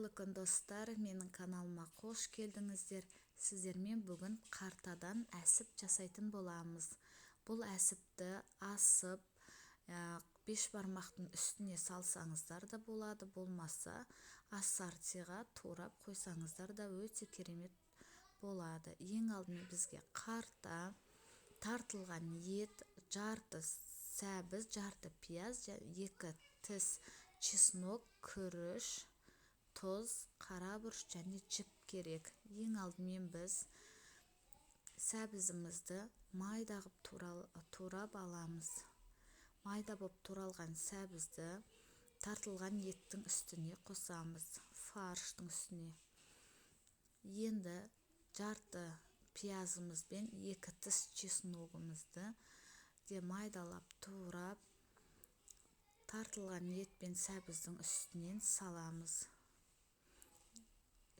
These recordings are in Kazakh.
қайырлы күн достар, менің каналыма қош келдіңіздер. Сіздермен бүгін қартадан әсіп жасайтын боламыз. Бұл әсіпті асып, беш бармақтың үстіне салсаңыздар да болады, болмаса ассортиға турап қойсаңыздар да өте керемет болады. Ең алдымен бізге қарта, тартылған ет, жарты сәбіз, жарты пияз, 2 тіс чеснок, күріш, тұз, қара бұрыш және жіп керек. Ең алдымен біз сәбізімізді майда қылып турап аламыз. Майда болып туралған сәбізді тартылған еттің үстіне қосамыз, фарштың үстіне. Енді жарты пиязымыз бен 2 тіс чесногымызды де майдалап турап тартылған ет пен сәбіздің үстінен саламыз.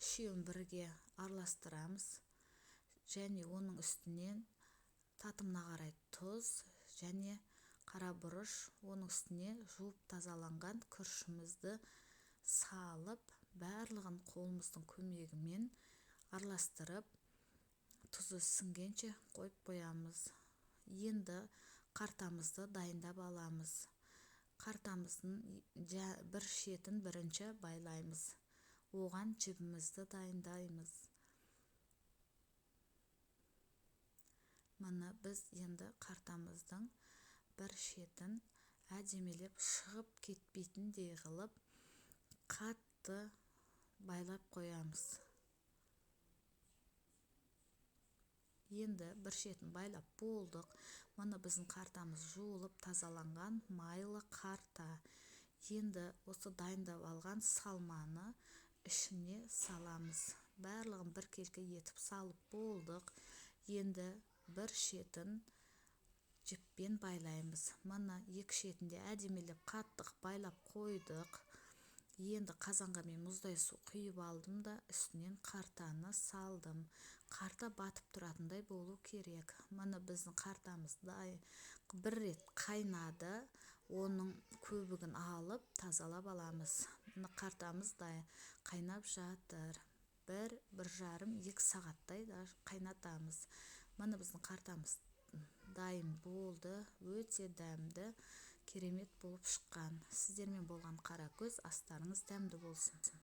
Үшеуін бірге араластырамыз және оның үстінен татымына қарай тұз және қара бұрыш, оның үстіне жуып тазаланған күрішімізді салып, барлығын қолымыздың көмегімен араластырып, тұзы сіңгенше қойып қоямыз. Енді қартамызды дайындап аламыз. Қартамыздың бір шетін бірінші байлаймыз. Оған жібімізді дайындаймыз. Мына біз енді қартамыздың бір шетін әдемелеп шығып кетпейтіндей қылып қатты байлап қоямыз. Енді бір шетін байлап болдық. Мына біздің қартамыз жуылып тазаланған майлы қарта. Енді осы дайындап алған салманы ішіне саламыз. Барлығын біркелкі етіп салып болдық. Енді бір шетін жіппен байлаймыз. Мына екі шетінде әдемелеп қаттық байлап қойдық. Енді қазанға мен мұздай су құйып алдым да үстінен қартаны салдым. Қарта батып тұратындай болу керек. Мына біздің қартамыз бір рет қайнады. Оның көбігін алып тазалап аламыз. Мына қартамыз қайнап жатыр. 1-1,5-2 сағаттай қайнатамыз. Мына біздің қартамыз дайын болды. Өте дәмді, керемет болып шыққан. Сіздермен болған қара көз, астарыңыз дәмді болсын.